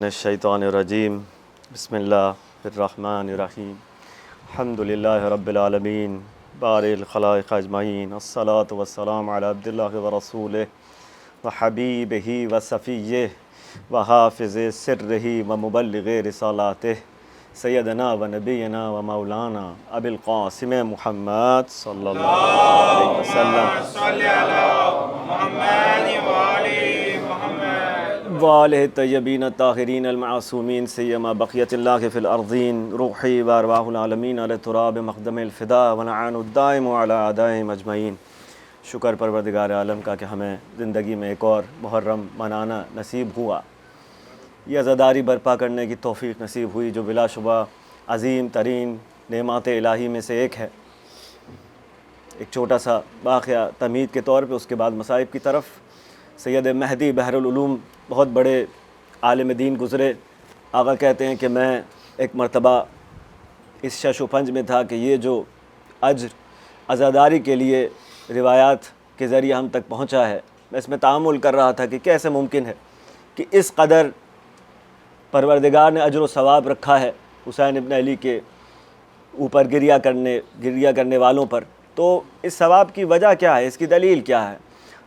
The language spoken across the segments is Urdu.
الشیطان الرجیم بسم اللہ الرحمن الرحیم الحمد للہ رب العالمین بارئ الخلائق اجمعین الصلاۃ والسلام علی عبد اللہ ورسولہ وحبیبہ وصفیہ وحافظ سرہ ومبلغ رسالاتہ سیدنا ونبینا ومولانا ابی القاسم محمد صلی اللہ علیہ وسلم وآلہ الطیبین الطاہرین المعصومین سیما بقیت اللہ فی الارضین روحی و ارواح العالمین علی تراب مقدم الفدا ونعان الدائم علی اعدائهم اجمعین۔ شکر پروردگار عالم کا کہ ہمیں زندگی میں ایک اور محرم منانا نصیب ہوا، یہ عزاداری برپا کرنے کی توفیق نصیب ہوئی جو بلا شبہ عظیم ترین نعمات الہی میں سے ایک ہے۔ ایک چھوٹا سا واقعہ تمہید کے طور پہ، اس کے بعد مصائب کی طرف۔ سید مہدی بحر العلوم بہت بڑے عالم دین گزرے۔ آقا کہتے ہیں کہ میں ایک مرتبہ اس شش و پنج میں تھا کہ یہ جو اجر عزاداری کے لیے روایات کے ذریعے ہم تک پہنچا ہے، میں اس میں تأمل کر رہا تھا کہ کیسے ممکن ہے کہ اس قدر پروردگار نے اجر و ثواب رکھا ہے حسین ابن علی کے اوپر گریہ کرنے والوں پر، تو اس ثواب کی وجہ کیا ہے، اس کی دلیل کیا ہے؟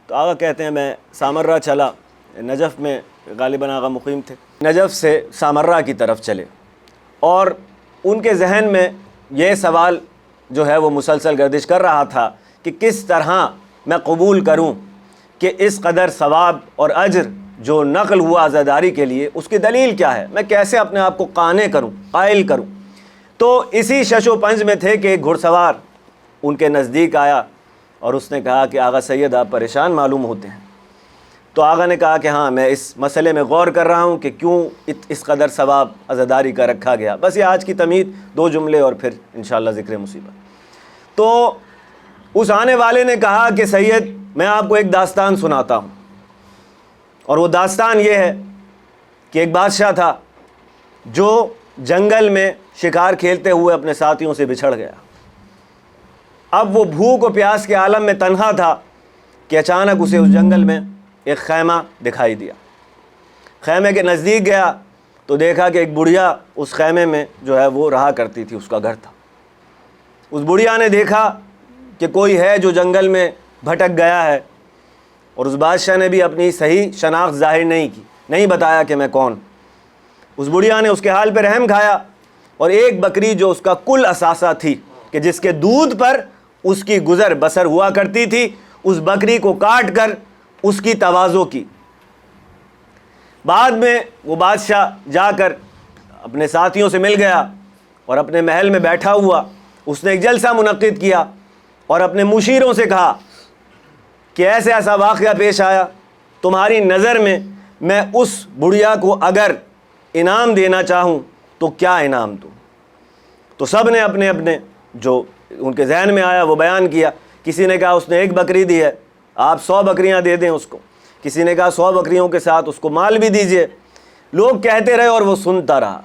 تو آقا کہتے ہیں میں سامرہ چلا، نجف میں غالباً آقا مقیم تھے، نجف سے سامرہ کی طرف چلے، اور ان کے ذہن میں یہ سوال جو ہے وہ مسلسل گردش کر رہا تھا کہ کس طرح میں قبول کروں کہ اس قدر ثواب اور اجر جو نقل ہوا عزاداری کے لیے، اس کی دلیل کیا ہے، میں کیسے اپنے آپ کو قانع کروں، قائل کروں۔ تو اسی شش و پنج میں تھے کہ ایک گھڑ سوار ان کے نزدیک آیا اور اس نے کہا کہ آغا سید آپ پریشان معلوم ہوتے ہیں۔ تو آغا نے کہا کہ ہاں میں اس مسئلے میں غور کر رہا ہوں کہ کیوں اس قدر ثواب عزاداری کا رکھا گیا۔ بس یہ آج کی تمہید، دو جملے اور پھر انشاءاللہ ذکر مصیبت۔ تو اس آنے والے نے کہا کہ سید میں آپ کو ایک داستان سناتا ہوں، اور وہ داستان یہ ہے کہ ایک بادشاہ تھا جو جنگل میں شکار کھیلتے ہوئے اپنے ساتھیوں سے بچھڑ گیا۔ اب وہ بھوک و پیاس کے عالم میں تنہا تھا کہ اچانک اسے اس جنگل میں ایک خیمہ دکھائی دیا۔ خیمے کے نزدیک گیا تو دیکھا کہ ایک بڑھیا اس خیمے میں جو ہے وہ رہا کرتی تھی، اس کا گھر تھا۔ اس بڑھیا نے دیکھا کہ کوئی ہے جو جنگل میں بھٹک گیا ہے، اور اس بادشاہ نے بھی اپنی صحیح شناخت ظاہر نہیں بتایا کہ میں کون۔ اس بڑھیا نے اس کے حال پہ رحم کھایا، اور ایک بکری جو اس کا کل اثاثہ تھی کہ جس کے دودھ پر اس کی گزر بسر ہوا کرتی تھی، اس بکری کو کاٹ کر اس کی تواضع کی۔ بعد میں وہ بادشاہ جا کر اپنے ساتھیوں سے مل گیا اور اپنے محل میں بیٹھا ہوا اس نے ایک جلسہ منعقد کیا اور اپنے مشیروں سے کہا کہ ایسا واقعہ پیش آیا، تمہاری نظر میں اس بڑھیا کو اگر انعام دینا چاہوں تو کیا انعام دوں؟ تو سب نے اپنے اپنے جو ان کے ذہن میں آیا وہ بیان کیا۔ کسی نے کہا اس نے ایک بکری دی ہے، آپ 100 بکریاں دے دیں اس کو۔ کسی نے کہا 100 بکریوں کے ساتھ اس کو مال بھی دیجئے۔ لوگ کہتے رہے اور وہ سنتا رہا۔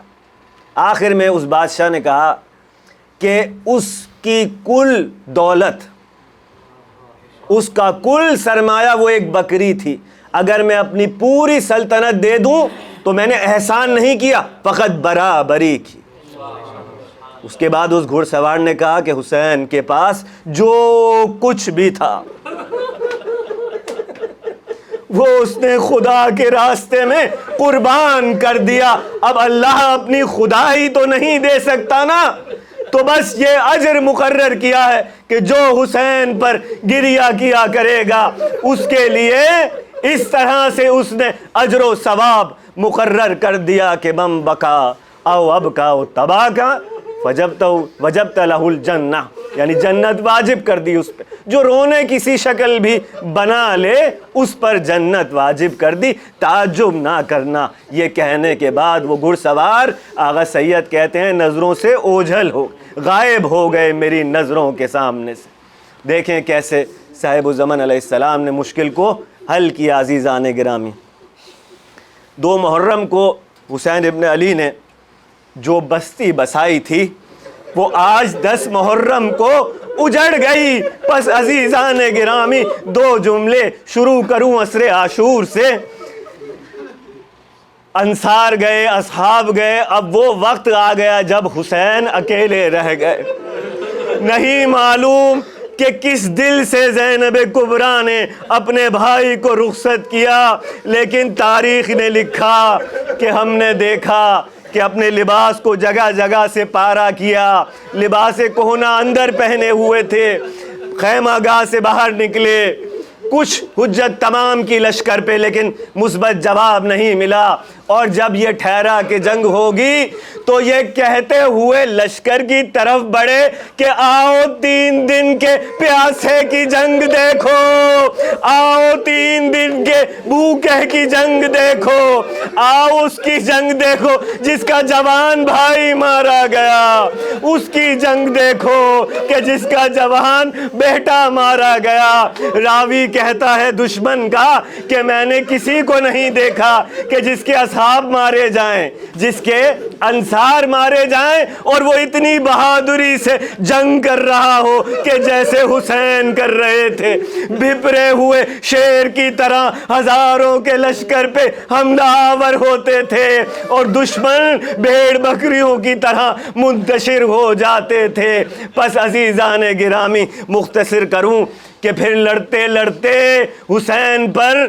آخر میں اس بادشاہ نے کہا کہ اس کی کل دولت، اس کا کل سرمایہ وہ ایک بکری تھی، اگر میں اپنی پوری سلطنت دے دوں تو میں نے احسان نہیں کیا، فقط برابری کی۔ اس کے بعد اس گھڑ سوار نے کہا کہ حسین کے پاس جو کچھ بھی تھا وہ اس نے خدا کے راستے میں قربان کر دیا۔ اب اللہ اپنی خدائی تو نہیں دے سکتا نا، تو بس یہ اجر مقرر کیا ہے کہ جو حسین پر گریہ کیا کرے گا اس کے لیے اس طرح سے اس نے اجر و ثواب مقرر کر دیا کہ من بکا او ابکا او تبا کا وجبت لہ الجنہ، یعنی جنت واجب کر دی اس پہ۔ جو رونے کسی شکل بھی بنا لے اس پر جنت واجب کر دی۔ تعجب نہ کرنا، یہ کہنے کے بعد وہ گھڑ سوار آغا سید کہتے ہیں نظروں سے اوجھل ہو غائب ہو گئے میری نظروں کے سامنے سے۔ دیکھیں کیسے صاحب الزمن علیہ السلام نے مشکل کو حل کیا۔ عزیزان گرامی، 2 محرم کو حسین ابن علی نے جو بستی بسائی تھی وہ آج 10 محرم کو اجڑ گئی۔ پس عزیزان گرامی 2 جملے شروع کروں عصر عاشور سے۔ انصار گئے، اصحاب گئے، اب وہ وقت آ گیا جب حسین اکیلے رہ گئے۔ نہیں معلوم کہ کس دل سے زینب کبریٰ نے اپنے بھائی کو رخصت کیا، لیکن تاریخ نے لکھا کہ ہم نے دیکھا کہ اپنے لباس کو جگہ جگہ سے پارا کیا، لباس کہنہ اندر پہنے ہوئے تھے، خیمہ گاہ سے باہر نکلے، کچھ حجت تمام کی لشکر پہ، لیکن مثبت جواب نہیں ملا۔ اور جب یہ ٹھہرا کہ جنگ ہوگی تو یہ کہتے ہوئے لشکر کی طرف بڑھے کہ آؤ 3 دن کے پیاسے کی جنگ دیکھو، آؤ 3 دن کے بھوکے کی جنگ دیکھو، آؤ اس کی جنگ دیکھو جس کا جوان بھائی مارا گیا، اس کی جنگ دیکھو کہ جس کا جوان بیٹا مارا گیا۔ راوی کہتا ہے دشمن کا کہ میں نے کسی کو نہیں دیکھا کہ جس کے اصحاب مارے جائیں، جس کے انصار مارے جائیں اور وہ اتنی بہادری سے جنگ کر رہا ہو کہ جیسے حسین کر رہے تھے، بھپرے ہوئے شیر کی طرح ہزاروں کے لشکر پہ حملہ آور ہوتے تھے اور دشمن بھیڑ بکریوں کی طرح منتشر ہو جاتے تھے۔ پس عزیزان گرامی مختصر کروں کہ پھر لڑتے لڑتے حسین پر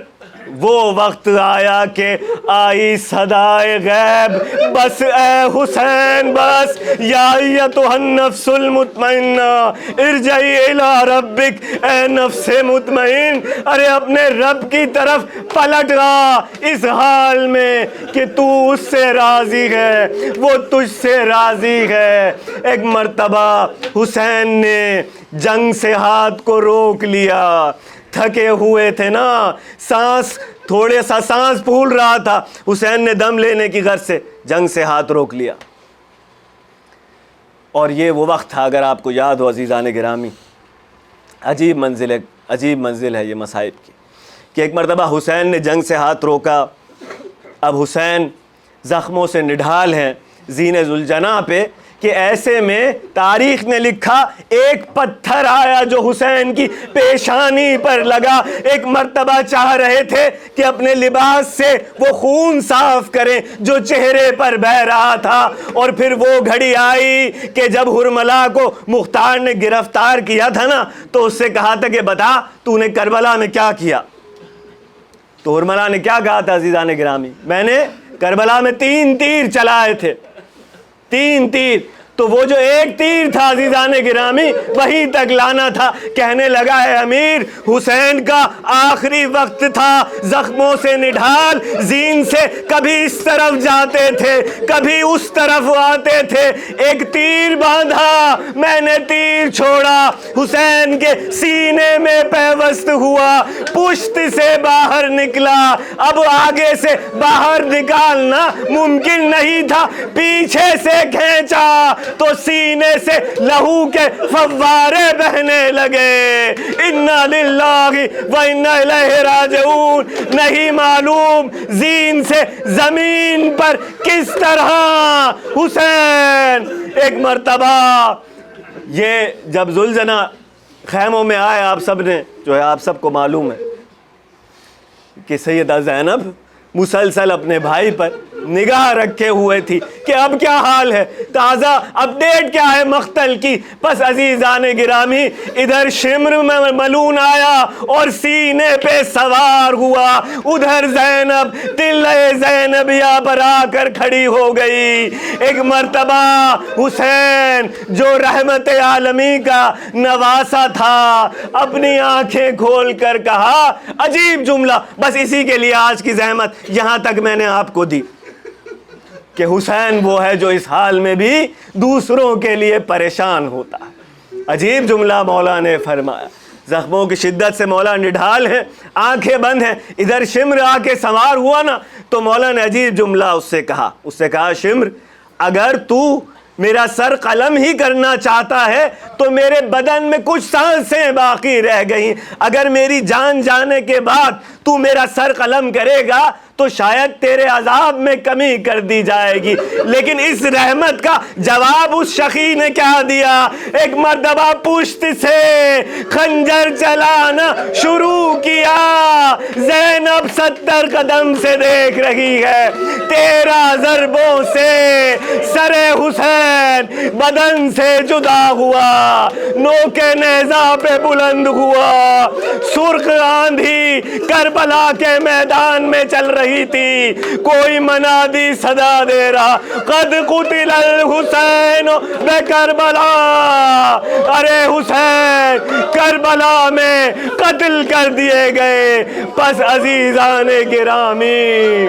وہ وقت آیا کہ آئی صدائے غیب، بس اے حسین بس، یا ایتھا النفس المطمئنہ ارجعی الی ربک، اے نفس مطمئن، ارے اپنے رب کی طرف پلٹ رہا اس حال میں کہ تو اس سے راضی ہے، وہ تجھ سے راضی ہے۔ ایک مرتبہ حسین نے جنگ سے ہاتھ کو روک لیا، تھکے ہوئے تھے نا، تھوڑے سا سانس پھول رہا تھا، حسین نے دم لینے کی غرض سے جنگ سے ہاتھ روک لیا۔ اور یہ وہ وقت تھا، اگر آپ کو یاد ہو عزیزان گرامی، عجیب منزل ہے یہ مصائب کی، کہ ایک مرتبہ حسین نے جنگ سے ہاتھ روکا، اب حسین زخموں سے نڈھال ہیں زین ذوالجناح پہ، کہ ایسے میں تاریخ نے لکھا ایک پتھر آیا جو حسین کی پیشانی پر لگا۔ ایک مرتبہ چاہ رہے تھے کہ اپنے لباس سے وہ خون صاف کریں جو چہرے پر بہہ رہا تھا، اور پھر وہ گھڑی آئی کہ جب حرملہ کو مختار نے گرفتار کیا تھا نا، تو اس سے کہا تھا کہ بتا تو نے کربلا میں کیا کیا؟ تو حرملہ نے کیا کہا تھا عزیزان گرامی؟ میں نے کربلا میں 3 تیر چلائے تھے، 3 تیر۔ تو وہ جو ایک تیر تھا عزیزان گرامی وہی تک لانا تھا۔ کہنے لگا ہے امیر، حسین کا آخری وقت تھا، زخموں سے نڈھال، زین سے کبھی اس طرف جاتے تھے کبھی اس طرف آتے تھے، ایک تیر باندھا، میں نے تیر چھوڑا، حسین کے سینے میں پیوست ہوا، پشت سے باہر نکلا، اب آگے سے باہر نکالنا ممکن نہیں تھا، پیچھے سے کھینچا تو سینے سے لہو کے فوارے بہنے لگے۔ انا للہ و انا الیہ راجعون۔ نہیں معلوم زین سے زمین پر کس طرح حسین ایک مرتبہ، یہ جب ذوالجناح خیموں میں آئے، آپ سب نے جو ہے آپ سب کو معلوم ہے کہ سیدہ زینب مسلسل اپنے بھائی پر نگاہ رکھے ہوئے تھی کہ اب کیا حال ہے، تازہ اپڈیٹ کیا ہے مقتل کی۔ پس عزیزان گرامی ادھر شمر میں ملون آیا اور سینے پہ سوار ہوا، ادھر زینب تلے زینبیہ پر آ کر کھڑی ہو گئی۔ ایک مرتبہ حسین جو رحمت عالمی کا نواسا تھا، اپنی آنکھیں کھول کر کہا، عجیب جملہ، بس اسی کے لیے آج کی زحمت یہاں تک میں نے آپ کو دی، کہ حسین وہ ہے جو اس حال میں بھی دوسروں کے لیے پریشان ہوتا ہے۔ عجیب جملہ مولا نے فرمایا، زخموں کی شدت سے مولا نڈھال ہے، آنکھیں بند ہیں، ادھر شمر آ کے سوار ہوا نا، تو مولا نے عجیب جملہ اس سے کہا شمر، اگر تو میرا سر قلم ہی کرنا چاہتا ہے تو میرے بدن میں کچھ سانسیں باقی رہ گئیں. اگر میری جان جانے کے بعد تو میرا سر قلم کرے گا تو شاید تیرے عذاب میں کمی کر دی جائے گی. لیکن اس رحمت کا جواب اس شقی نے کیا دیا؟ ایک مرتبہ پشت سے خنجر چلانا شروع کیا. زینب 70 قدم سے دیکھ رہی ہے. 13 ضربوں سے سر حسین بدن سے جدا ہوا، نوک نیزہ پہ بلند ہوا. سرخ آندھی کربلا کے میدان میں چل رہی تھی. کوئی منادی صدا دے رہا، قد قتل الحسین بکربلا. ارے حسین کربلا میں قتل کر دیے گئے. پس عزیزان گرامی،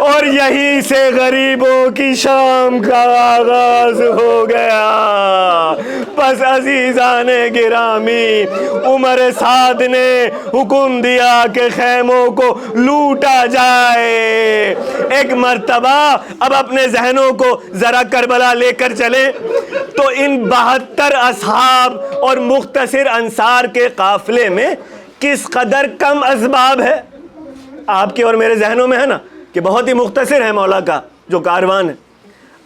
اور یہیں سے غریبوں کی شام کا آغاز ہو گیا. پس عزیزان گرامی، عمر سعد نے حکم دیا کہ خیموں کو لوٹا جائے. ایک مرتبہ اب اپنے ذہنوں کو ذرا کربلا لے کر چلیں تو ان 72 اصحاب اور مختصر انصار کے قافلے میں کس قدر کم اسباب ہے. آپ کے اور میرے ذہنوں میں ہے نا کہ بہت ہی مختصر ہے مولا کا جو کاروان ہے.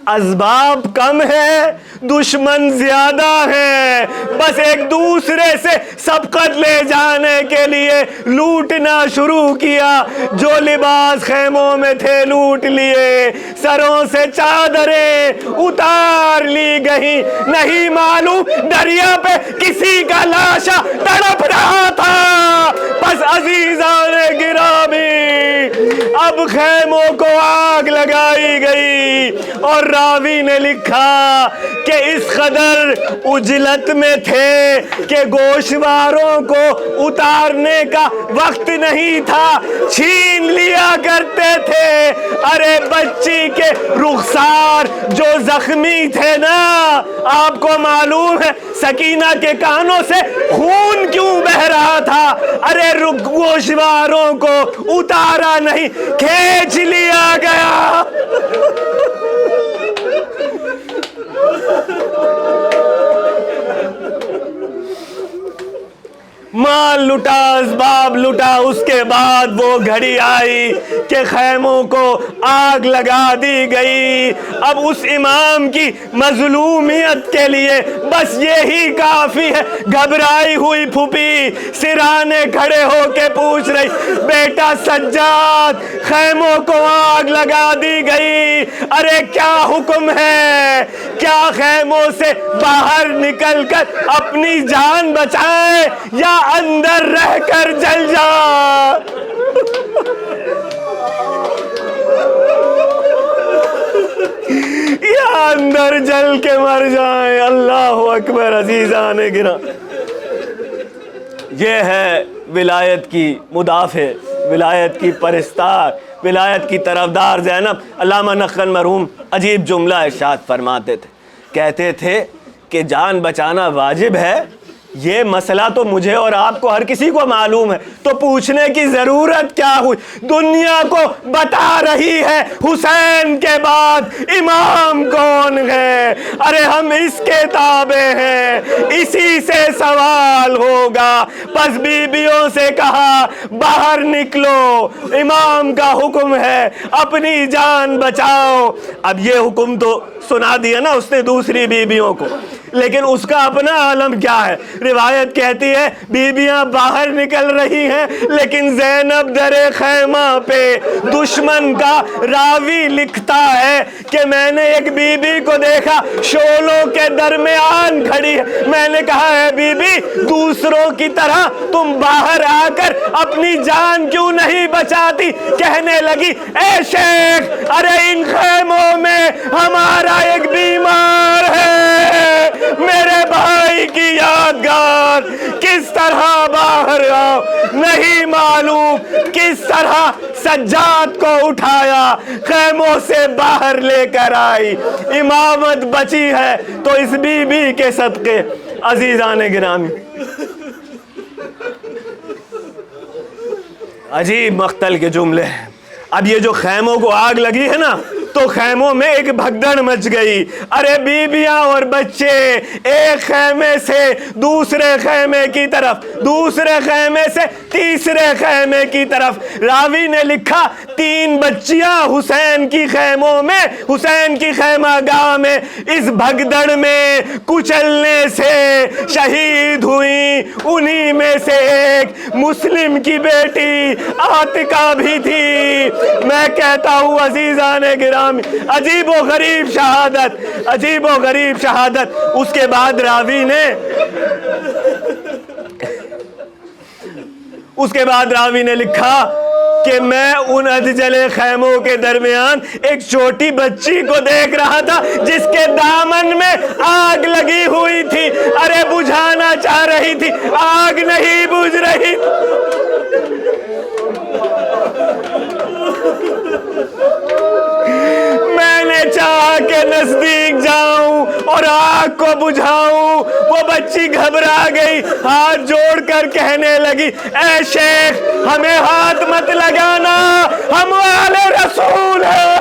اسباب کم ہے، دشمن زیادہ ہے. بس ایک دوسرے سے سبقت لے جانے کے لیے لوٹنا شروع کیا. جو لباس خیموں میں تھے لوٹ لیے، سروں سے چادریں اتار لی گئی. نہیں معلوم دریا پہ کسی کا لاشا تڑپ رہا تھا. بس عزیزان گرامی، اب خیموں کو آگ لگائی گئی اور راوی نے لکھا کہ اس قدر اجلت میں تھے کہ گوشواروں کو اتارنے کا وقت نہیں تھا، چھین لیا کرتے تھے. ارے بچی کے رخسار جو زخمی تھے نا، آپ کو معلوم ہے سکینہ کے کانوں سے خون کیوں بہ رہا تھا؟ ارے گوشواروں کو اتارا نہیں، کھینچ لیا گیا. مال لٹا، اسباب لٹا. اس کے بعد وہ گھڑی آئی کہ خیموں کو آگ لگا دی گئی. اب اس امام کی مظلومیت کے لیے بس یہی کافی ہے. گھبرائی ہوئی پھوپھی سرانے کھڑے ہو کے پوچھ رہی، بیٹا سجاد، خیموں کو آگ لگا دی گئی، ارے کیا حکم ہے؟ کیا خیموں سے باہر نکل کر اپنی جان بچائے یا اندر رہ کر جل جا؟ یا اندر جل کے مر جائیں. اللہ اکبر. عزیزان گرامی، یہ ہے ولایت کی مدافع، ولایت کی پرستار، ولایت کی طرفدار زینب. علامہ نخل مرحوم عجیب جملہ ارشاد فرماتے تھے، کہتے تھے کہ جان بچانا واجب ہے، یہ مسئلہ تو مجھے اور آپ کو ہر کسی کو معلوم ہے، تو پوچھنے کی ضرورت کیا ہوئی؟ دنیا کو بتا رہی ہے حسین کے بعد امام کون ہے. ارے ہم اس کے تابع ہیں، اسی سے سوال ہوگا. پس بیویوں سے کہا باہر نکلو، امام کا حکم ہے، اپنی جان بچاؤ. اب یہ حکم تو سنا دیا نا اس نے دوسری بیویوں کو، لیکن اس کا اپنا عالم کیا ہے؟ روایت کہتی ہے بیویاں باہر نکل رہی ہیں لیکن زینب در خیمہ پہ. دشمن کا راوی لکھتا ہے کہ میں نے ایک بی بی کو دیکھا شعلوں کے درمیان کھڑی ہے. میں نے کہا ہے بی بی، دوسروں کی طرح تم باہر آ کر اپنی جان کیوں نہیں بچاتی؟ کہنے لگی اے شیخ، ارے ان خیموں میں ہمارا ایک بیمار ہے، میرے بھائی کی یادگار. کس طرح باہر آؤ؟ نہیں معلوم کس طرح سجاد کو اٹھایا، خیموں سے باہر لے کر آئی. امامت بچی ہے تو اس بی بی کے صدقے. عزیزان گرامی، عجیب مقتل کے جملے ہیں۔ اب یہ جو خیموں کو آگ لگی ہے نا تو خیموں میں ایک بھگدڑ مچ گئی۔ ارے بیویاں اور بچے ایک خیمے سے دوسرے خیمے کی طرف، دوسرے خیمے سے تیسرے خیمے کی طرف۔ راوی نے لکھا 3 بچیاں حسین کی خیموں میں، حسین کی خیمہ گاہ میں اس بھگدڑ میں کچلنے سے شہید ہوئیں۔ انہی میں سے ایک مسلم کی بیٹی عاتقہ بھی تھی۔ میں کہتا ہوں عزیزان گرامی، عجیب و غریب شہادت، عجیب و غریب شہادت۔ اس کے بعد راوی نے لکھا کہ میں ان ادجلے خیموں کے درمیان ایک چھوٹی بچی کو دیکھ رہا تھا جس کے دامن میں آگ لگی ہوئی تھی۔ ارے بجھانا چاہ رہی تھی، آگ نہیں بجھ رہی۔ میں نے چاہا کہ نزدیک جاؤں اور آگ کو بجھاؤں۔ وہ بچی گھبرا گئی، ہاتھ جوڑ کر کہنے لگی، اے شیخ ہمیں ہاتھ مت لگانا، ہم والے رسول ہیں۔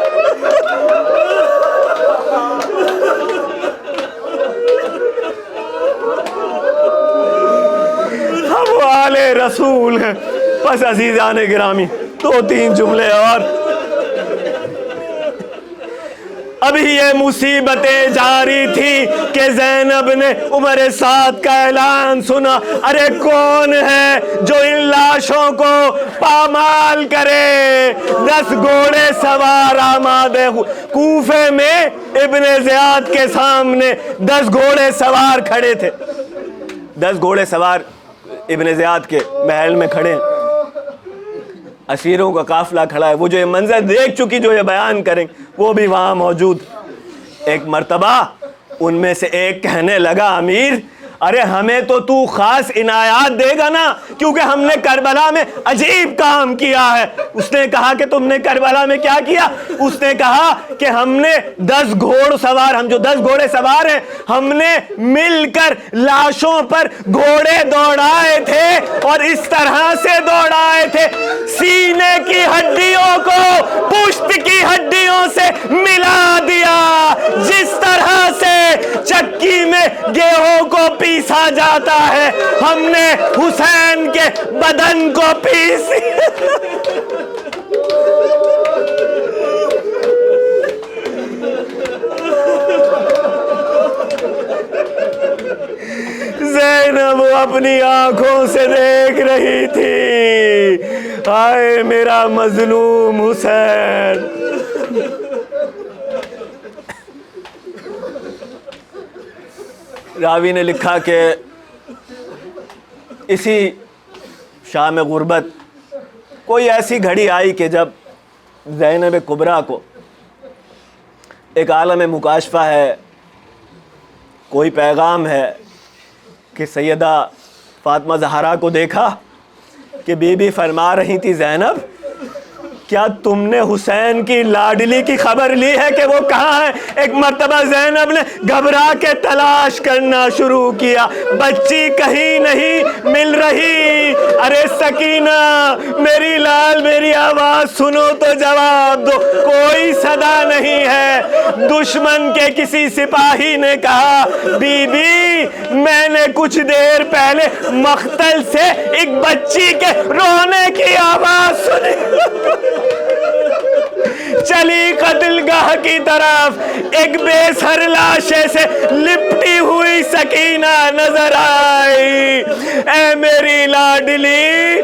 ہم والے رسول ہیں۔ بس عزیزان گرامی 2-3 جملے اور۔ ابھی یہ مصیبتیں جاری تھی کہ زینب نے عمر سعد کا اعلان سنا۔ ارے کون ہے جو ان لاشوں کو پامال کرے؟ 10 گھوڑے سوار آمادے ہوئے۔ کوفے میں ابن زیاد کے سامنے 10 گھوڑے سوار کھڑے تھے۔ 10 گھوڑے سوار ابن زیاد کے محل میں کھڑے ہیں، اسیروں کا قافلہ کھڑا ہے۔ وہ جو یہ منظر دیکھ چکی جو یہ بیان کریں وہ بھی وہاں موجود۔ ایک مرتبہ ان میں سے ایک کہنے لگا، امیر ارے ہمیں تو خاص عنایات دے گا نا، کیونکہ ہم نے کربلا میں عجیب کام کیا ہے۔ اس نے کہا کہ تم نے کربلا میں کیا کیا؟ اس نے کہا کہ ہم نے 10 گھوڑ سوار، ہم جو 10 گھوڑے سوار ہیں، ہم نے مل کر لاشوں پر گھوڑے دوڑائے تھے اور اس طرح سے دوڑائے تھے، سینے کی ہڈیوں کو پشت کی ہڈیوں سے ملا دیا، جس طرح سے چکی میں گیہوں کو پیسا جاتا ہے، ہم نے حسین کے بدن کو پیسی۔ زینب اپنی آنکھوں سے دیکھ رہی تھی، ہائے میرا مظلوم حسین۔ راوی نے لکھا کہ اسی شام غربت کوئی ایسی گھڑی آئی کہ جب زینب کبریٰ کو ایک عالم مکاشفہ ہے، کوئی پیغام ہے کہ سیدہ فاطمہ زہرا کو دیکھا کہ بی بی فرما رہی تھی، زینب کیا تم نے حسین کی لاڈلی کی خبر لی ہے کہ وہ کہاں ہے؟ ایک مرتبہ زینب نے گھبرا کے تلاش کرنا شروع کیا، بچی کہیں نہیں مل رہی۔ ارے سکینہ میری لال، میری آواز سنو تو جواب دو، کوئی صدا نہیں ہے۔ دشمن کے کسی سپاہی نے کہا، بی بی میں نے کچھ دیر پہلے مقتل سے ایک بچی کے رونے کی آواز سنی۔ چلی قتل گاہ کی طرف، ایک بے سر لاشے سے لپٹی ہوئی سکینہ نظر آئی۔ اے میری لاڈلی،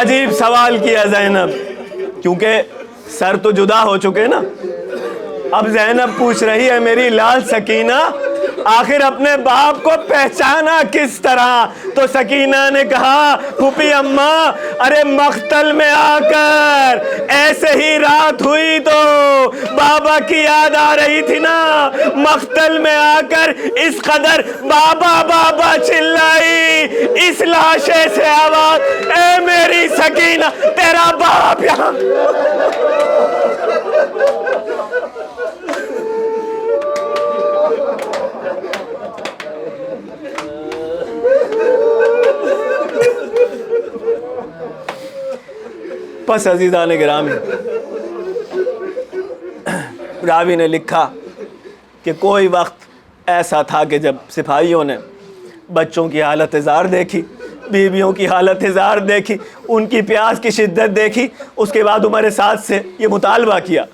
عجیب سوال کیا زینب، کیونکہ سر تو جدا ہو چکے نا۔ اب زینب پوچھ رہی ہے، میری لال سکینہ آخر اپنے باپ کو پہچانا کس طرح؟ تو سکینہ نے کہا، پھوپھی اماں ارے مقتل میں آ کر ایسے ہی رات ہوئی تو بابا کی یاد آ رہی تھی نا، مقتل میں آ کر اس قدر بابا بابا چلائی، اس لاشے سے آواز، اے میری سکینہ تیرا باپ یہاں۔ پس عزیزان گرامی، راوی نے لکھا کہ کوئی وقت ایسا تھا کہ جب سپاہیوں نے بچوں کی حالت زار دیکھی، بیویوں کی حالت زار دیکھی، ان کی پیاس کی شدت دیکھی، اس کے بعد عمر سعد سے یہ مطالبہ کیا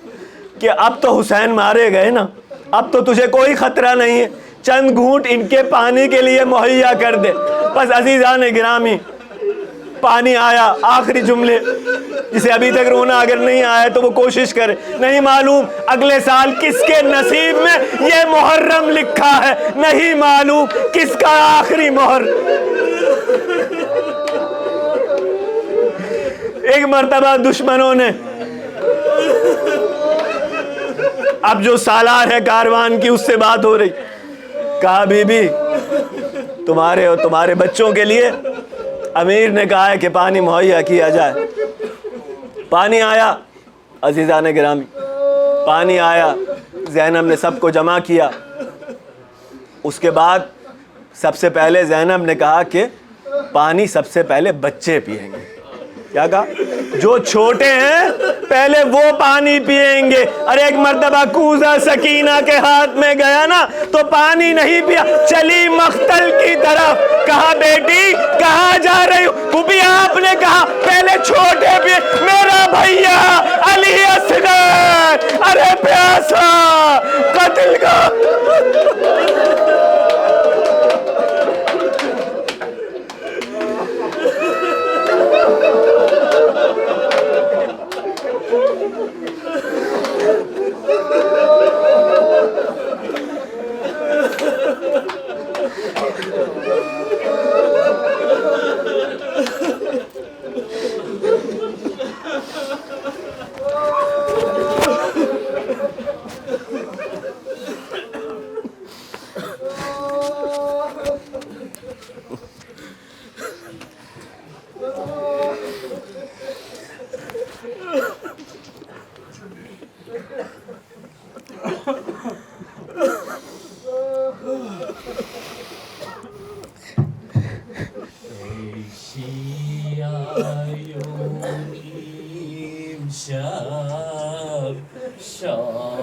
کہ اب تو حسین مارے گئے نا، اب تو تجھے کوئی خطرہ نہیں ہے، چند گھونٹ ان کے پانی کے لیے مہیا کر دے۔ بس عزیزان گرامی، پانی آیا۔ آخری جملے، جسے ابھی تک رونا اگر نہیں آیا تو وہ کوشش کرے۔ نہیں معلوم اگلے سال کس کے نصیب میں یہ محرم لکھا ہے، نہیں معلوم کس کا آخری مہر۔ ایک مرتبہ دشمنوں نے، اب جو سالار ہے کاروان کی اس سے بات ہو رہی، کہا بی بی تمہارے اور تمہارے بچوں کے لیے امیر نے کہا ہے کہ پانی مہیا کیا جائے۔ پانی آیا عزیزان گرامی، پانی آیا، زینب نے سب کو جمع کیا۔ اس کے بعد سب سے پہلے زینب نے کہا کہ پانی سب سے پہلے بچے پیئیں گے۔ کیا کہا؟ جو چھوٹے ہیں پہلے وہ پانی پیئیں گے۔ اور ایک مرتبہ کوزہ سکینہ کے ہاتھ میں گیا نا تو پانی نہیں پیا، چلی مقتل کی طرف۔ کہا بیٹی کہاں جا رہی ہو؟ پھوپھی آپ نے کہا پہلے چھوٹے پیئے۔ میرا بھیا علی اصغر، ارے پیاسا قتل کا۔ شب